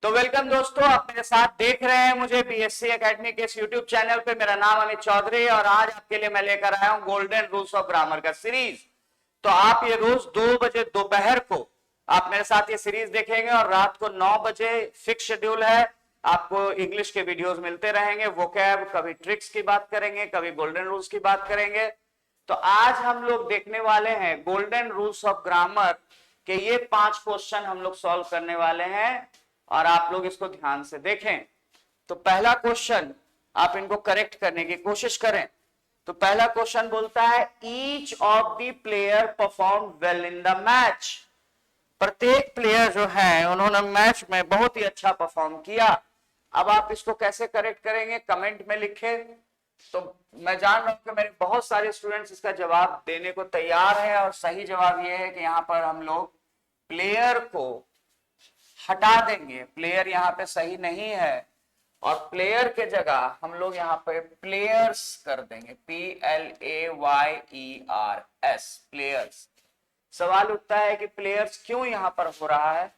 तो वेलकम दोस्तों, आप मेरे साथ देख रहे हैं मुझे बीएससी एकेडमी के इस यूट्यूब चैनल पे। मेरा नाम अमित चौधरी और आज आपके लिए मैं लेकर आया हूं गोल्डन रूल्स ऑफ ग्रामर का सीरीज। तो आप ये रोज 2 बजे दोपहर को आप मेरे साथ ये सीरीज देखेंगे और रात को 9 बजे फिक्स शेड्यूल है। आपको इंग्लिश के वीडियोस मिलते रहेंगे, वोकैब, कभी ट्रिक्स की बात करेंगे, कभी गोल्डन रूल्स की बात करेंगे। तो आज हम लोग देखने वाले हैं गोल्डन रूल्स ऑफ ग्रामर के ये 5 क्वेश्चन हम लोग सॉल्व करने वाले हैं और आप लोग इसको ध्यान से देखें। तो पहला क्वेश्चन, आप इनको करेक्ट करने की कोशिश करें। तो पहला क्वेश्चन बोलता है each of the player perform well in the match. प्रत्येक प्लेयर जो है उन्होंने मैच में बहुत ही अच्छा परफॉर्म किया। अब आप इसको कैसे करेक्ट करेंगे कमेंट में लिखें। तो मैं जान रहा हूं कि मेरे बहुत सारे स्टूडेंट्स इसका जवाब देने को तैयार हैं और सही जवाब यह है कि यहां पर हम लोग प्लेयर को हटा देंगे। प्लेयर यहां पे सही नहीं है और प्लेयर के जगह हम लोग यहां पे प्लेयर्स कर देंगे, PLAYERS, प्लेयर्स। सवाल उठता है कि प्लेयर्स क्यों यहां पर हो रहा है,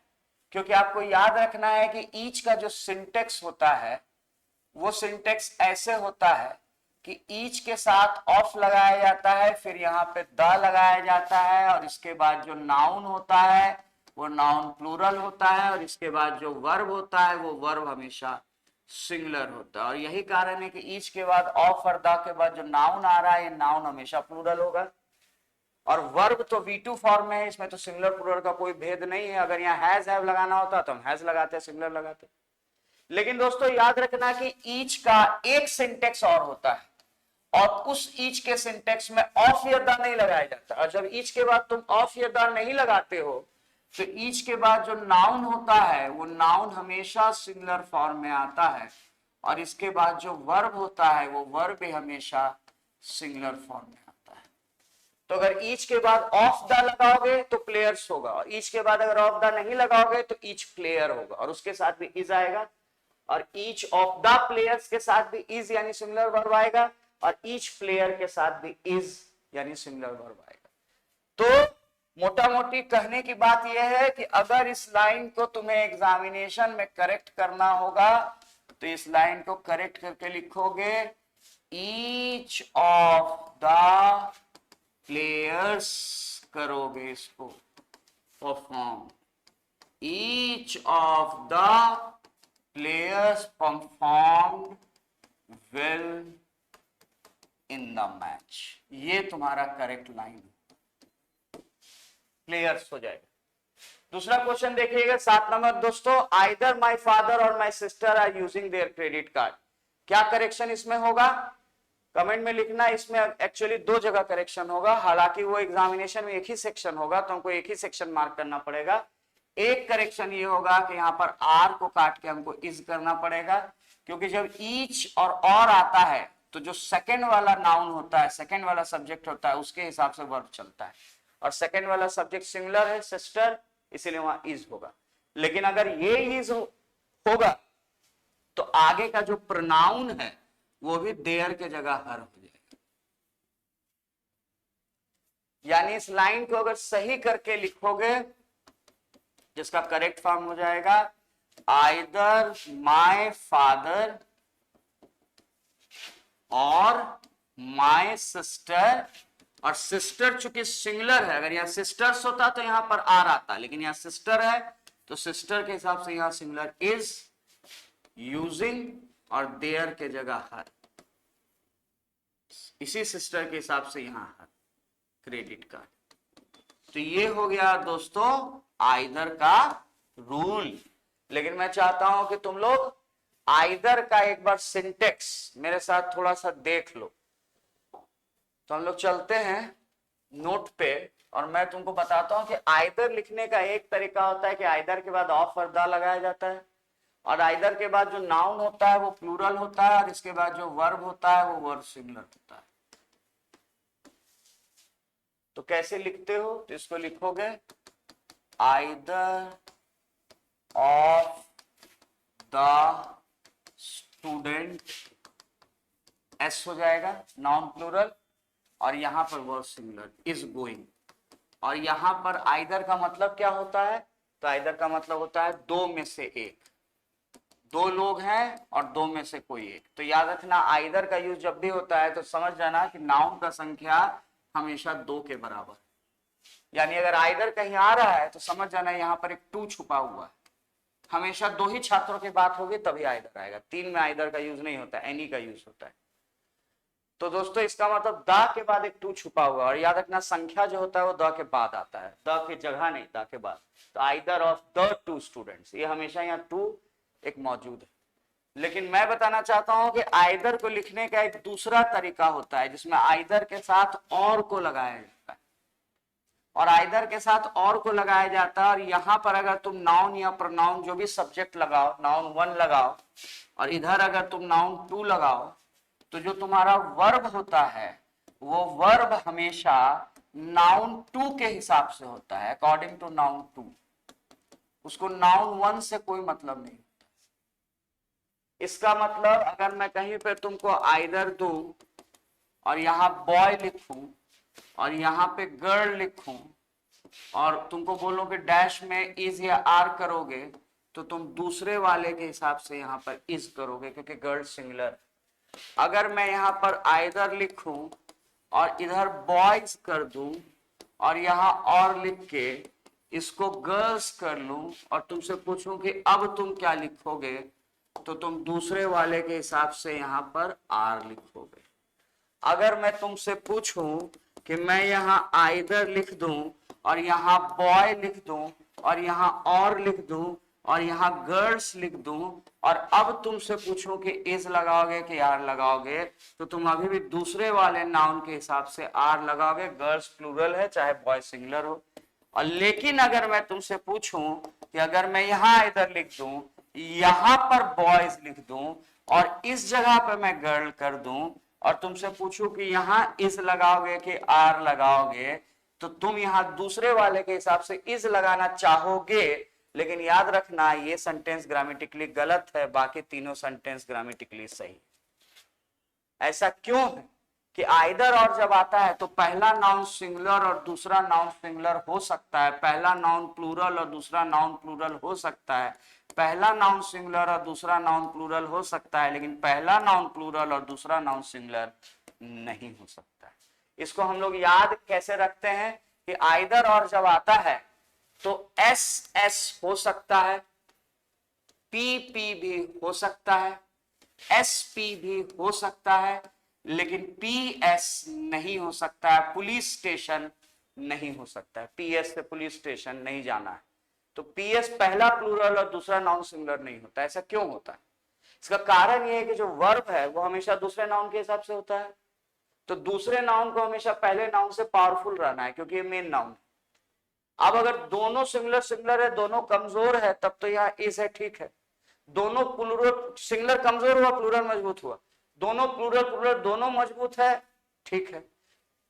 क्योंकि आपको याद रखना है कि ईच का जो सिंटेक्स होता है वो सिंटेक्स ऐसे होता है कि ईच के साथ ऑफ लगाया जाता है, फिर यहाँ पे द लगाया जाता है और इसके बाद जो नाउन होता है वो नाउन प्लूरल होता है और इसके बाद जो वर्ब होता है वो वर्ब हमेशा सिंगुलर होता है। और यही कारण है कि ईच के बाद ऑफ और द के बाद जो नाउन आ रहा है ये नाउन हमेशा प्लूरल होगा। और वर्ब तो V2 फॉर्म में है, इसमें तो सिंगुलर प्लूरल का कोई भेद नहीं है। अगर यहाँ हैज हैव लगाना होता तो हम हैज लगाते, सिंगुलर लगाते। लेकिन दोस्तों याद रखना कि ईच का एक सिंटेक्स और होता है और उस ईच के सिंटेक्स में ऑफ या द नहीं लगाया जाता। और जब ईच के बाद तुम ऑफ या द नहीं लगाते हो तो ईच के बाद जो नाउन होता है वो नाउन हमेशा सिंगुलर फॉर्म में आता है और इसके बाद जो वर्ब होता है वो वर्ब भी हमेशा सिंगुलर फॉर्म में आता है। तो अगर ईच के बाद ऑफ द लगाओगे तो प्लेयर्स होगा और ईच के बाद अगर ऑफ द नहीं लगाओगे तो ईच प्लेयर होगा और उसके साथ भी इज आएगा। और ईच ऑफ द प्लेयर्स के साथ भी इज यानी सिंगुलर वर्ब आएगा और ईच प्लेयर के साथ भी इज यानी सिंगुलर वर्ब आएगा। तो मोटा मोटी कहने की बात यह है कि अगर इस लाइन को तुम्हें एग्जामिनेशन में करेक्ट करना होगा तो इस लाइन को करेक्ट करके लिखोगे ईच ऑफ द प्लेयर्स, करोगे इसको perform, each of the players performed well in the match. ये तुम्हारा करेक्ट लाइन है, प्लेयर्स हो जाएगा। दूसरा क्वेश्चन देखिएगा 7 नंबर दोस्तों, आइदर माय फादर और my sister are using their credit card. क्या करेक्शन इसमें होगा कमेंट में लिखना। इसमें एक्चुअली 2 जगह करेक्शन होगा, हालांकि वो एग्जामिनेशन में एक ही सेक्शन होगा तो हमको एक ही सेक्शन मार्क करना पड़ेगा। एक करेक्शन ये होगा कि यहाँ पर आर को काट के हमको इज करना पड़ेगा, क्योंकि जब ईच और आता है तो जो सेकंड वाला नाउन होता है, सेकंड वाला सब्जेक्ट होता है, उसके हिसाब से वर्ब चलता है और सेकंड वाला सब्जेक्ट सिंगुलर है सिस्टर, इसीलिए वहां इज होगा। लेकिन अगर ये इज होगा तो आगे का जो प्रोनाउन है वो भी देयर के जगह हर हो जाएगा। यानी इस लाइन को अगर सही करके लिखोगे जिसका करेक्ट फॉर्म हो जाएगा आइदर माय फादर और माय सिस्टर। और सिस्टर चूंकि सिंगुलर है, अगर यहां सिस्टर्स होता तो यहां पर आर आता, लेकिन यहां सिस्टर है तो सिस्टर के हिसाब से यहां सिंगुलर इज यूजिंग और देयर के जगह हर। इसी सिस्टर के हिसाब से यहां हर क्रेडिट कार्ड। तो ये हो गया दोस्तों आइदर का रूल। लेकिन मैं चाहता हूं कि तुम लोग आइदर का एक बार सिंटेक्स मेरे साथ थोड़ा सा देख लो। तो हम लोग चलते हैं नोट पे और मैं तुमको बताता हूं कि आइदर लिखने का एक तरीका होता है कि आइदर के बाद ऑफ और द लगाया जाता है और आइदर के बाद जो नाउन होता है वो प्लूरल होता है और इसके बाद जो वर्ब होता है वो वर्ब सिंगुलर होता है। तो कैसे लिखते हो, तो इसको लिखोगे either of the student, S हो जाएगा नाउन प्लूरल और यहां पर वर्ब सिंगुलर इज गोइंग। और यहां पर आइदर का मतलब क्या होता है, तो आइदर का मतलब होता है 2 में से 1। दो लोग हैं और दो में से कोई एक। तो याद रखना आइदर का यूज जब भी होता है तो समझ जाना कि नाउन का संख्या हमेशा दो के बराबर, यानी अगर आइदर कहीं आ रहा है तो समझ जाना यहाँ पर एक टू छुपा हुआ है। हमेशा दो ही छात्रों की बात होगी तभी आइदर आएगा, तीन में आइदर का यूज नहीं होता, एनी का यूज होता है। तो दोस्तों इसका मतलब द के बाद एक टू छुपा हुआ, और याद रखना संख्या जो होता है वो द के बाद आता है, द की जगह नहीं, द के बाद। तो either of the two students, ये हमेशा यहाँ टू एक मौजूद है। लेकिन मैं बताना चाहता हूं कि आइदर को लिखने का एक दूसरा तरीका होता है जिसमें आइदर के साथ और को लगाया जाता है, और आइदर के साथ और को लगाया जाता है। और यहां पर अगर तुम नाउन या प्रोनाउन जो भी सब्जेक्ट लगाओ, नाउन वन लगाओ, और इधर अगर तुम नाउन टू लगाओ, तो जो तुम्हारा वर्ब होता है वो वर्ब हमेशा नाउन टू के हिसाब से होता है, अकॉर्डिंग टू नाउन टू। उसको नाउन वन से कोई मतलब नहीं। इसका मतलब अगर मैं कहीं पे तुमको आइदर दूं और यहां बॉय लिखूं और यहां पे गर्ल लिखूं और तुमको बोलो कि डैश में इज या आर करोगे, तो तुम दूसरे वाले के हिसाब से यहां पर इज करोगे क्योंकि गर्ल सिंगुलर। अगर मैं यहां पर आइदर लिखूं और इधर बॉयज कर दूं और यहां और लिख के इसको गर्ल्स कर लूं और तुमसे पूछूं कि अब तुम क्या लिखोगे, तो तुम दूसरे वाले के हिसाब से यहां पर आर लिखोगे। अगर मैं तुमसे पूछूं कि मैं यहां आइदर लिख दूं और यहां बॉय लिख दूं और यहां और लिख दूं और यहां गर्ल्स लिख दूं और अब तुमसे पूछूं कि इज लगाओगे कि आर लगाओगे, तो तुम अभी भी दूसरे वाले नाउन के हिसाब से आर लगाओगे। गर्ल्स प्लूरल है चाहे बॉय सिंगुलर हो। और लेकिन अगर मैं तुमसे पूछूं कि अगर मैं यहां आइदर लिख दूं, यहां पर बॉयज लिख दूं और इस जगह पर मैं गर्ल कर दूं और तुमसे पूछूं कि यहां इज लगाओगे कि आर लगाओगे, तो तुम यहां दूसरे वाले के हिसाब से इज लगाना चाहोगे। लेकिन याद रखना ये सेंटेंस ग्रामेटिकली गलत है, बाकी तीनों सेंटेंस ग्रामेटिकली सही। ऐसा क्यों है कि आइदर और जब आता है तो पहला नाउन सिंगुलर और दूसरा नाउन सिंगुलर हो सकता है, पहला नाउन प्लूरल और दूसरा नाउन प्लूरल हो सकता है, पहला नाउन सिंगुलर और दूसरा नाउन प्लूरल हो सकता है, लेकिन पहला नाउन प्लूरल और दूसरा नाउन सिंगुलर नहीं हो सकता। इसको हम लोग याद कैसे रखते हैं कि आइदर और जब आता है तो एस एस हो सकता है, पी पी भी हो सकता है, एस पी भी हो सकता है, लेकिन पी एस नहीं हो सकता है, पुलिस स्टेशन नहीं हो सकता है। पी एस से पुलिस स्टेशन नहीं जाना है, तो पी एस पहला प्लूरल और दूसरा नाउन सिंगुलर नहीं होता। ऐसा क्यों होता है? इसका कारण यह है कि जो वर्ब है वो हमेशा दूसरे नाउन के हिसाब से होता है, तो दूसरे नाउन को हमेशा पहले नाउन से पावरफुल रहना है क्योंकि ये मेन नाउन है। अब अगर दोनों सिंगुलर सिंगुलर है, दोनों कमजोर है, तब तो यहाँ इज है, ठीक है। दोनों प्लूरल सिंगुलर कमजोर हुआ, प्लूरल मजबूत हुआ, दोनों प्लूरल प्लूरल दोनों मजबूत है, ठीक है।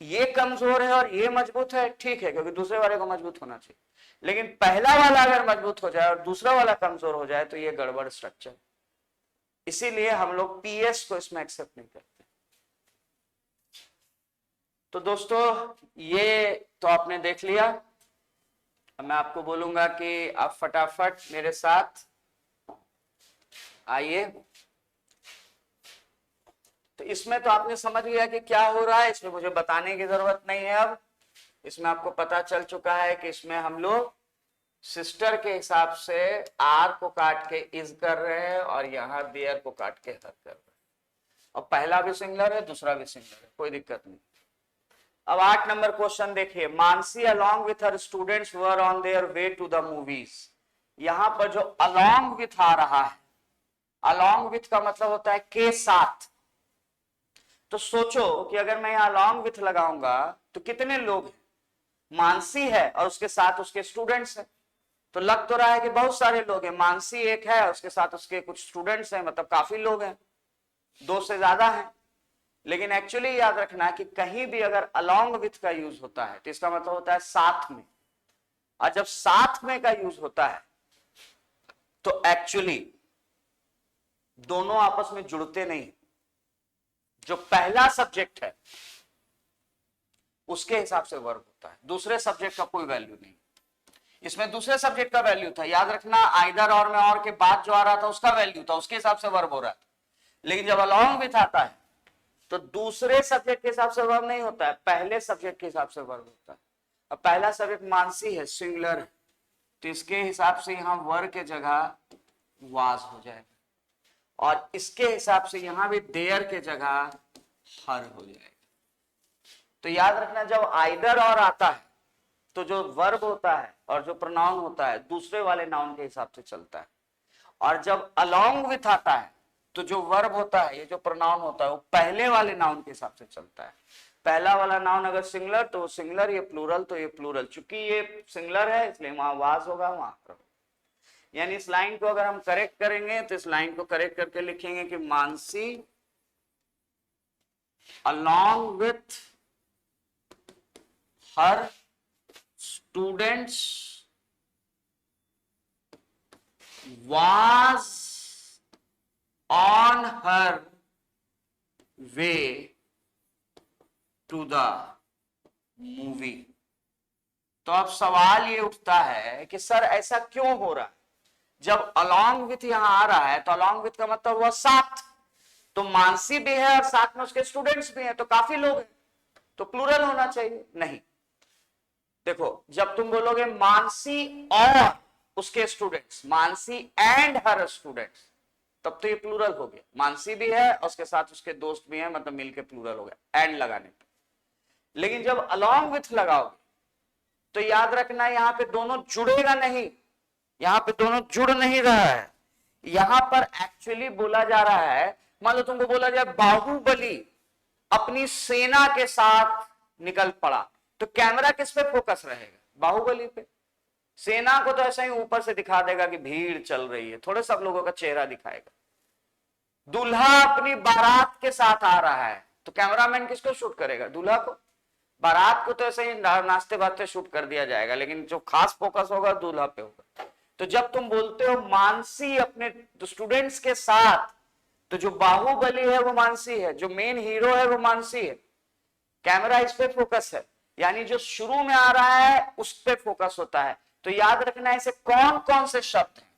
ये कमजोर है और ये मजबूत है, ठीक है, क्योंकि दूसरे वाले को मजबूत होना चाहिए। लेकिन पहला वाला अगर मजबूत हो जाए और दूसरा वाला कमजोर हो जाए तो ये गड़बड़ स्ट्रक्चर। इसीलिए हम लोग पीएस को इसमें एक्सेप्ट नहीं करते। तो दोस्तों ये तो आपने देख लिया। अब मैं आपको बोलूंगा कि आप फटाफट मेरे साथ आइए। तो इसमें तो आपने समझ लिया कि क्या हो रहा है, इसमें मुझे बताने की जरूरत नहीं है। अब इसमें आपको पता चल चुका है कि इसमें हम लोग सिस्टर के हिसाब से आर को काट के इज कर रहे हैं और यहां देयर को काट के हर कर रहे हैं। और पहला भी सिंगुलर है, दूसरा भी सिंगुलर है, कोई दिक्कत नहीं। अब 8 नंबर क्वेश्चन देखिए। Mansi along with her students were on their way to the movies। यहां पर जो along with आ रहा है, along with का मतलब होता है के साथ। तो सोचो कि अगर मैं यहां along with लगाऊंगा तो कितने लोग हैं? मानसी है और उसके साथ उसके स्टूडेंट्स हैं, तो लग तो रहा है कि बहुत सारे लोग हैं। मानसी एक है, उसके साथ उसके कुछ स्टूडेंट्स हैं, मतलब काफी लोग हैं, दो से ज्यादा हैं। लेकिन एक्चुअली याद रखना कि कहीं भी अगर along with का यूज होता है तो इसका मतलब होता है साथ में, और जब साथ में का यूज होता है तो एक्चुअली दोनों आपस में जुड़ते नहीं। जो पहला सब्जेक्ट है उसके हिसाब से वर्ब होता है, दूसरे सब्जेक्ट का कोई वैल्यू नहीं। इसमें दूसरे सब्जेक्ट का वैल्यू था, याद रखना, आइदर और में और के बाद जो आ रहा था उसका वैल्यू था, उसके हिसाब से वर्ब हो रहा था। लेकिन जब अलोंग विथ आता है तो दूसरे सब्जेक्ट के हिसाब से वर्ब नहीं होता है, पहले सब्जेक्ट के हिसाब से वर्ब होता है। अब पहला सब्जेक्ट मानसी है, सिंगुलर है, तो इसके हिसाब से यहां वर के जगह वाज हो जाएगा, और इसके हिसाब से यहां भी देयर के जगह हर हो जाएगा। तो याद रखना, जब आइदर और आता है तो जो वर्ब होता है और जो प्रोनाउन होता है दूसरे वाले नाउन के हिसाब से चलता है, और जब अलोंग विथ आता है तो जो वर्ब होता है, ये जो प्रोनाउन होता है, वो पहले वाले नाउन के हिसाब से चलता है। पहला वाला नाउन अगर सिंगुलर तो सिंगुलर, ये प्लूरल तो ये प्लूरल। चूंकि ये सिंगुलर है इसलिए वहां वाज होगा, वहां पर। यानी इस लाइन को अगर हम करेक्ट करेंगे तो इस लाइन को करेक्ट करके लिखेंगे कि Mansi along with her students was on her way to the movie। तो अब सवाल ये उठता है कि सर ऐसा क्यों हो रहा है? जब along with यहां आ रहा है तो along with का मतलब हुआ साथ, तो मानसी भी है और साथ में उसके स्टूडेंट्स भी हैं, तो काफी लोग हैं, तो प्लूरल होना चाहिए। नहीं, देखो, जब तुम बोलोगे मानसी और उसके students, Mansi and her students, तब तो ये प्लूरल हो गया। मानसी भी है और उसके साथ उसके दोस्त भी हैं, मतलब मिलके प्लूरल हो गया एंड लगाने पे। लेकिन जब अलोंग विथ लगाओगे तो याद रखना, यहां पे दोनों जुड़ेगा नहीं, यहां पे दोनों जुड़ नहीं रहा है। यहां पर एक्चुअली बोला जा रहा है, मान लो तुमको बोला जाए बाहुबली अपनी सेना के साथ निकल पड़ा, तो कैमरा किस पे फोकस रहेगा? बाहुबली पे। सेना को तो ऐसा ही ऊपर से दिखा देगा कि भीड़ चल रही है, थोड़े सब लोगों का चेहरा दिखाएगा। दूल्हा अपनी बारात के साथ आ रहा है, तो कैमरामैन किसको शूट करेगा? दूल्हा को। बारात को तो ऐसे ही नाचते बाजते शूट कर दिया जाएगा, लेकिन जो खास फोकस होगा दूल्हा पे होगा। तो जब तुम बोलते हो मानसी अपने स्टूडेंट्स के साथ, तो जो बाहुबली है वो मानसी है, जो मेन हीरो है वो मानसी है, कैमरा इस पे फोकस है, यानी जो शुरू में आ रहा है उस पे फोकस होता है। तो याद रखना ऐसे कौन कौन से शब्द हैं,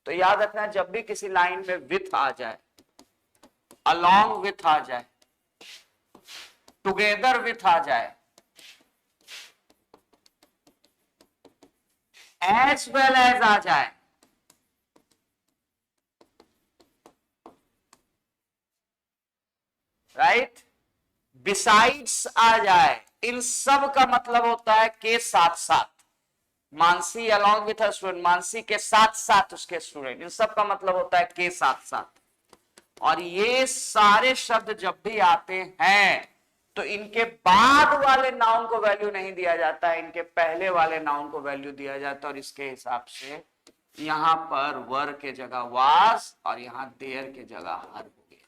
तो याद रखना जब भी किसी लाइन में विथ आ जाए, अलोंग विथ आ जाए, टुगेदर विथ आ जाए, एज वेल एज आ जाए, राइट, बिसाइड्स आ जाए, इन सब का मतलब होता है के साथ साथ। Mansi along with her student, Mansi के साथ साथ उसके स्टूडेंट, इन सब का मतलब होता है के साथ साथ। और ये सारे शब्द जब भी आते हैं तो इनके बाद वाले नाउन को वैल्यू नहीं दिया जाता है, इनके पहले वाले नाउन को वैल्यू दिया जाता है, और इसके हिसाब से यहां पर वर के जगह वाज और यहां देयर के जगह हर हो गया।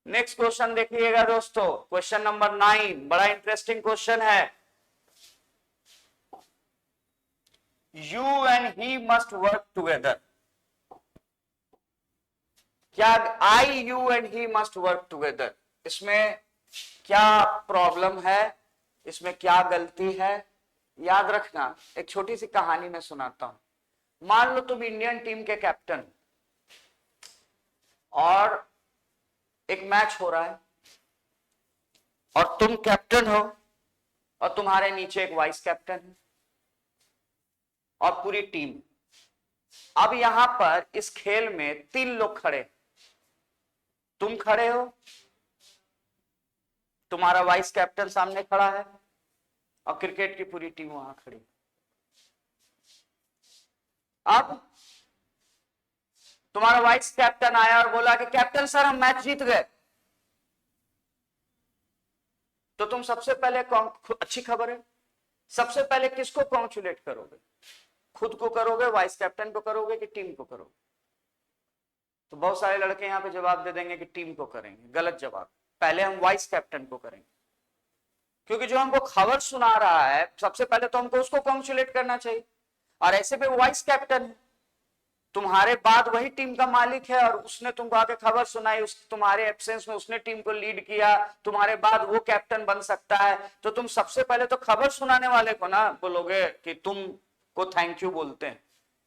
नेक्स्ट क्वेश्चन देखिएगा दोस्तों, क्वेश्चन नंबर 9, बड़ा इंटरेस्टिंग क्वेश्चन है। You and he must work together। क्या I, you and he must work together, इसमें क्या प्रॉब्लम है, इसमें क्या गलती है? याद रखना, एक छोटी सी कहानी मैं सुनाता हूं। मान लो तुम इंडियन टीम के कैप्टन और एक मैच हो रहा है और तुम कैप्टन हो और तुम्हारे नीचे एक वाइस कैप्टन है और पूरी टीम। अब यहां पर इस खेल में 3 लोग खड़े, तुम खड़े हो, तुम्हारा वाइस कैप्टन सामने खड़ा है और क्रिकेट की पूरी टीम वहां खड़ी। अब तुम्हारा वाइस कैप्टन आया और बोला कि कैप्टन सर हम मैच जीत गए। तो तुम सबसे पहले अच्छी खबर है, सबसे पहले किसको कॉन्ग्रेचुलेट करोगे? खुद को करोगे, वाइस कैप्टन को करोगे कि टीम को करोगे? तो बहुत सारे लड़के यहां पे जवाब दे देंगे कि टीम को करेंगे। गलत जवाब, पहले हम वाइस कैप्टन को करेंगे, क्योंकि जो हमको खबर सुना रहा है सबसे पहले तो हमको उसको कॉन्ग्रेचुलेट करना चाहिए, और ऐसे पे वाइस कैप्टन है। तुम्हारे बाद वही टीम का मालिक है और उसने तुमको आके खबर सुनाई, तुम्हारे एब्सेंस में उसने टीम को लीड किया, तुम्हारे बाद वो कैप्टन बन सकता है, तो तुम सबसे पहले तो खबर सुनाने वाले को ना बोलोगे कि तुम को थैंक यू बोलते हैं।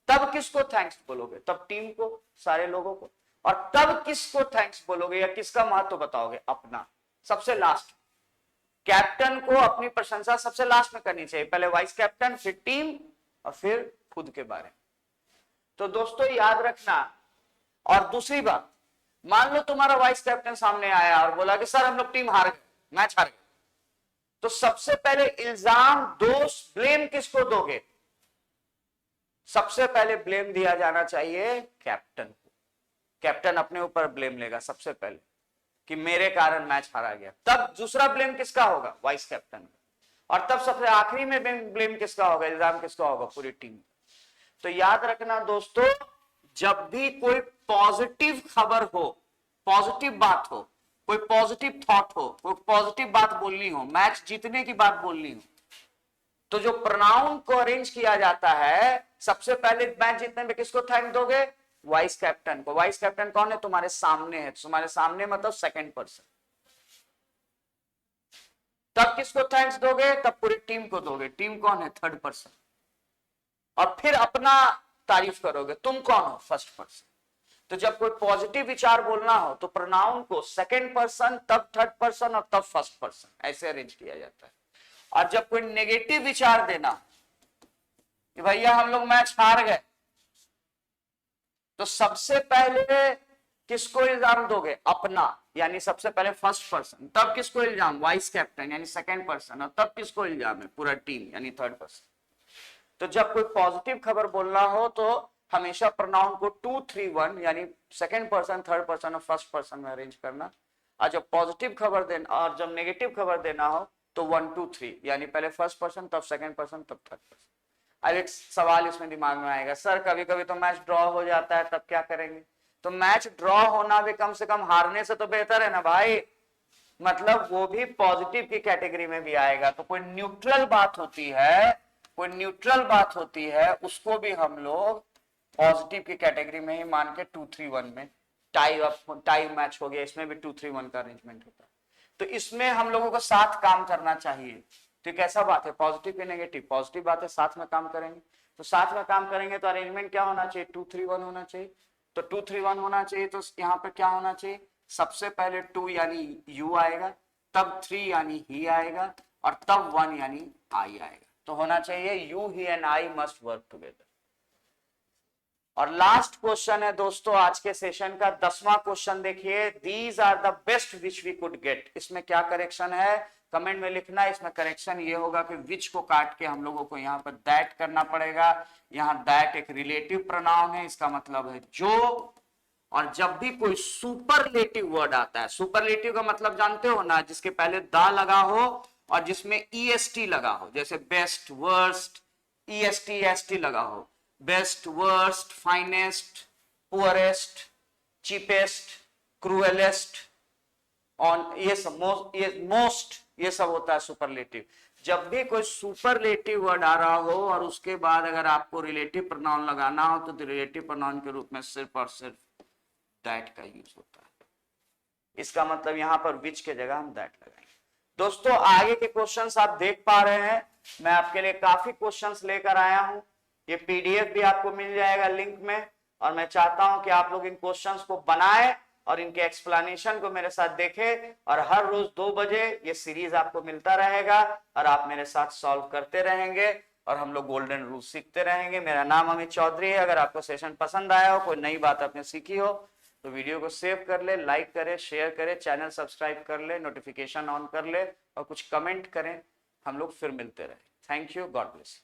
तब किसको थैंक्स बोलोगे? तब टीम को, सारे लोगों को। और तब किसको थैंक्स बोलोगे या किसका महत्व बताओगे? अपना, सबसे लास्ट। कैप्टन को अपनी प्रशंसा सबसे लास्ट में करनी चाहिए, पहले वाइस कैप्टन, फिर टीम और फिर खुद के बारे में। तो दोस्तों याद रखना। और दूसरी बात, मान लो तुम्हारा वाइस कैप्टन सामने आया और बोला कि सर हम लोग टीम हार गए, मैच हार गए, तो सबसे पहले इल्जाम, दोष, ब्लेम किसको दोगे? सबसे पहले ब्लेम दिया जाना चाहिए कैप्टन को। कैप्टन अपने ऊपर ब्लेम लेगा सबसे पहले कि मेरे कारण मैच हारा गया। तब दूसरा ब्लेम किसका होगा? वाइस कैप्टन का। और तब सबसे आखिरी में ब्लेम किसका होगा? इल्जाम किसका होगा? पूरी टीम। तो याद रखना दोस्तों, जब भी कोई पॉजिटिव खबर हो, पॉजिटिव बात हो, कोई पॉजिटिव थॉट हो, कोई पॉजिटिव बात बोलनी हो, मैच जीतने की बात बोलनी हो, तो जो प्रोनाउन को अरेंज किया जाता है, सबसे पहले मैच जीतने में किसको थैंक दोगे? वाइस कैप्टन को। वाइस कैप्टन कौन है? तुम्हारे सामने है। तुम्हारे सामने मतलब सेकंड पर्सन। तब किसको थैंक्स दोगे? तब पूरी टीम को दोगे। टीम कौन है? Third person. और फिर अपना तारीफ करोगे, तुम कौन हो? First person. तो जब कोई पॉजिटिव विचार बोलना हो तो प्रोनाउन को सेकंड पर्सन, तब थर्ड पर्सन और तब फर्स्ट पर्सन, ऐसे अरेंज किया जाता है। और जब कोई नेगेटिव विचार देना कि भैया हम लोग मैच हार गए, तो सबसे पहले किसको इल्जाम दोगे? अपना, यानी सबसे पहले फर्स्ट पर्सन। तब किसको इल्जाम? वाइस कैप्टन यानी सेकंड पर्सन। और तब किसको इल्जाम है? पूरा टीम यानी थर्ड पर्सन। तो जब कोई पॉजिटिव खबर बोलना हो तो हमेशा प्रोनाउन को 2, 3, 1 यानी सेकंड पर्सन, थर्ड पर्सन और फर्स्ट पर्सन में अरेंज करना। और जब पॉजिटिव खबर देना और जब नेगेटिव खबर देना हो तो 1, 2, 3 यानी पहले फर्स्ट पर्सन, तब सेकंड पर्सन, तब थर्ड पर्सन। अब एक सवाल इसमें दिमाग में आएगा, सर कभी कभी तो मैच ड्रॉ हो जाता है, तब क्या करेंगे? तो मैच ड्रॉ होना भी कम से कम हारने से तो बेहतर है ना भाई। मतलब वो भी पॉजिटिव की कैटेगरी में भी आएगा। तो कोई न्यूट्रल बात होती है, कोई न्यूट्रल बात होती है, उसको भी हम लोग पॉजिटिव की कैटेगरी में ही मान के 2, 3, 1 में टाई मैच हो गया, इसमें भी 2, 3, 1 का अरेंजमेंट होता है। तो इसमें हम लोगों को साथ काम करना चाहिए। तो कैसा बात है? पॉजिटिव की नेगेटिव, पॉजिटिव बात है, साथ में काम करेंगे। तो साथ में काम करेंगे तो अरेंजमेंट क्या होना चाहिए? 2, 3, 1 होना चाहिए। तो 2, 3, 1 होना चाहिए। तो यहाँ पे क्या होना चाहिए? सबसे पहले 2 यानी यू आएगा, तब 3 यानी ही आएगा, और तब 1 यानी आई आएगा। तो होना चाहिए you, he and I must work together. और लास्ट क्वेश्चन है दोस्तों आज के सेशन का 10वां क्वेश्चन देखिए, these are the best which we could get. इसमें क्या करेक्शन है कमेंट में लिखना। इसमें करेक्शन ये होगा कि विच को काट के हम लोगों को यहाँ पर दैट करना पड़ेगा। यहाँ दैट एक रिलेटिव प्रोनाउन है, इसका मतलब है जो। और जब भी कोई सुपरलेटिव वर्ड आता है, सुपरलेटिव का मतलब जानते हो ना, जिसके पहले दा लगा हो और जिसमें ईएसटी लगा हो, जैसे बेस्ट, वर्स्ट, ईएसटी एसटी लगा हो, best, worst, finest, poorest, cheapest, cruellest, on, ये सब मोस्ट, ये सब होता है सुपरलेटिव। जब भी कोई सुपरलेटिव वर्ड आ रहा हो और उसके बाद अगर आपको रिलेटिव प्रोनाउन लगाना हो तो रिलेटिव प्रोनाउन के रूप में सिर्फ और सिर्फ दैट का यूज होता है। इसका मतलब यहां पर विच के जगह हम दैट लगाएंगे। दोस्तों आगे के क्वेश्चंस आप देख पा रहे हैं, मैं आपके लिए काफी क्वेश्चंस लेकर आया हूं। ये पीडीएफ भी आपको मिल जाएगा लिंक में, और मैं चाहता हूं कि आप लोग इन क्वेश्चंस को बनाएं और इनके एक्सप्लेनेशन को मेरे साथ देखें। और हर रोज 2 बजे ये सीरीज आपको मिलता रहेगा और आप मेरे साथ सॉल्व करते रहेंगे और हम लोग गोल्डन रूल सीखते रहेंगे। मेरा नाम अमित चौधरी है। अगर आपको सेशन पसंद आया हो, कोई नई बात आपने सीखी हो, तो वीडियो को सेव कर ले, लाइक करे, शेयर करे, चैनल सब्सक्राइब कर ले, नोटिफिकेशन ऑन कर ले और कुछ कमेंट करें। हम लोग फिर मिलते रहे। Thank you, God bless.